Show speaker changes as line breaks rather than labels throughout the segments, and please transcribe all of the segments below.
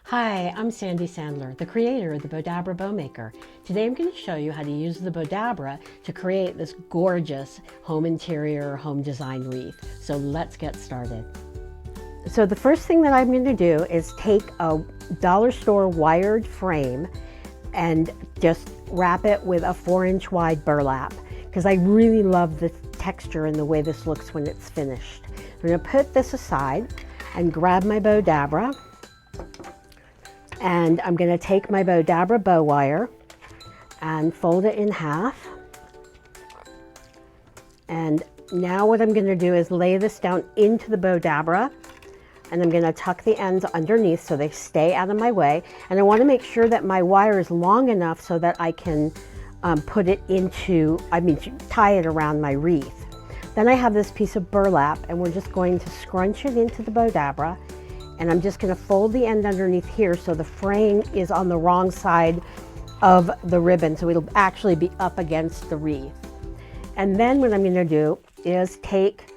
Hi, I'm Sandy Sandler, the creator of the Bowdabra Bowmaker. Today I'm going to show you how to use the Bowdabra to create this gorgeous home interior, home design wreath. So let's get started. So the first thing that I'm going to do is take a dollar store wired frame and just wrap it with a 4-inch wide burlap because I really love the texture and the way this looks when it's finished. I'm going to put this aside and grab my Bowdabra. And I'm going to take my Bowdabra bow wire and fold it in half. And now what I'm going to do is lay this down into the Bowdabra, and I'm going to tuck the ends underneath so they stay out of my way. And I want to make sure that my wire is long enough so that I can put it into, tie it around my wreath. Then I have this piece of burlap, and we're just going to scrunch it into the Bowdabra. And I'm just going to fold the end underneath here so the frame is on the wrong side of the ribbon, so it'll actually be up against the wreath. And then what I'm going to do is take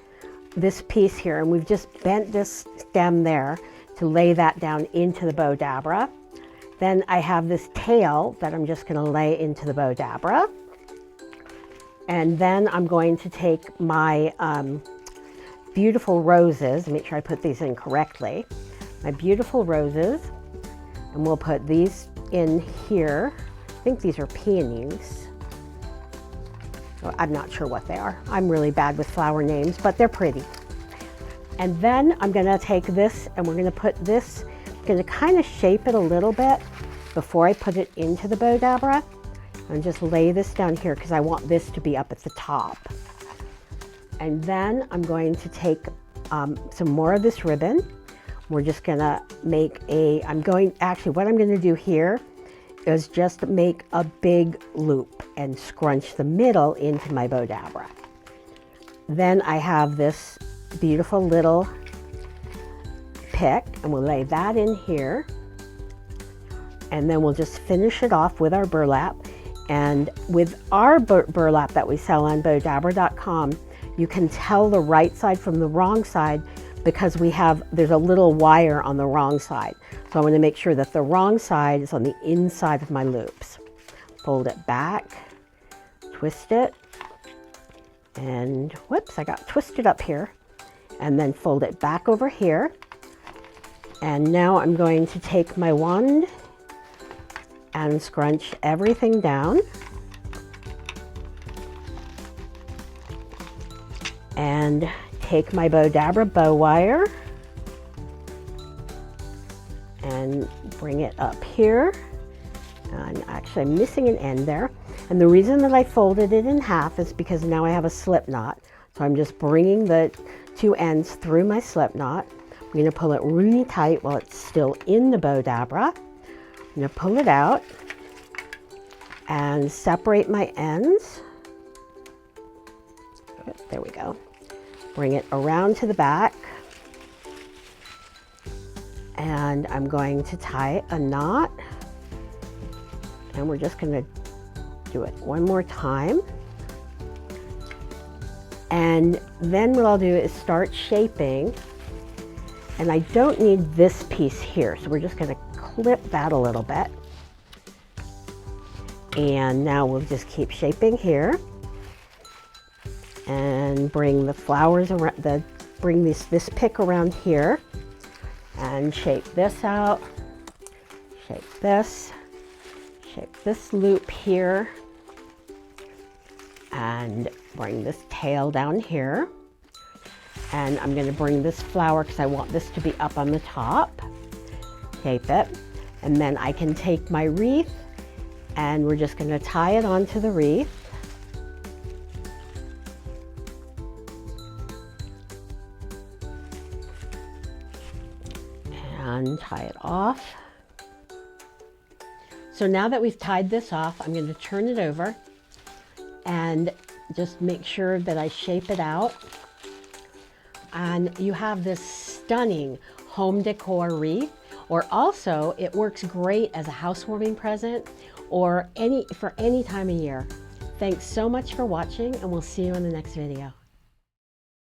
this piece here, and we've just bent this stem there to lay that down into the Bowdabra. Then I have this tail that I'm just going to lay into the Bowdabra. And then I'm going to take my beautiful roses, make sure I put these in correctly. My beautiful roses, and we'll put these in here. I think these are peonies. I'm not sure what they are. I'm really bad with flower names, but they're pretty. And then I'm gonna take this and we're gonna put this, I'm gonna kind of shape it a little bit before I put it into the Bowdabra. And just lay this down here because I want this to be up at the top. And then I'm going to take some more of this ribbon. We're just gonna make what I'm gonna do here is just make a big loop and scrunch the middle into my Bowdabra. Then I have this beautiful little pick, and we'll lay that in here. And then we'll just finish it off with our burlap. And with our burlap that we sell on Bowdabra.com, you can tell the right side from the wrong side because there's a little wire on the wrong side. So I want to make sure that the wrong side is on the inside of my loops. Fold it back, twist it, and whoops, I got twisted up here. And then fold it back over here. And now I'm going to take my wand and scrunch everything down. And take my Bowdabra bow wire and bring it up here. And actually I'm missing an end there. And the reason that I folded it in half is because now I have a slip knot. So I'm just bringing the two ends through my slip knot. I'm going to pull it really tight while it's still in the Bowdabra. I'm going to pull it out and separate my ends. There we go. Bring it around to the back, and I'm going to tie a knot, and we're just going to do it one more time. And then what I'll do is start shaping, and I don't need this piece here, so we're just going to clip that a little bit. And now we'll just keep shaping here. And bring the flowers around, bring this pick around here and shape this out, shape this loop here, and bring this tail down here. And I'm going to bring this flower because I want this to be up on the top, shape it, and then I can take my wreath and we're just going to tie it onto the wreath. And tie it off. So now that we've tied this off, I'm going to turn it over and just make sure that I shape it out. And you have this stunning home decor wreath, or also it works great as a housewarming present or for any time of year. Thanks so much for watching, and we'll see you in the next video.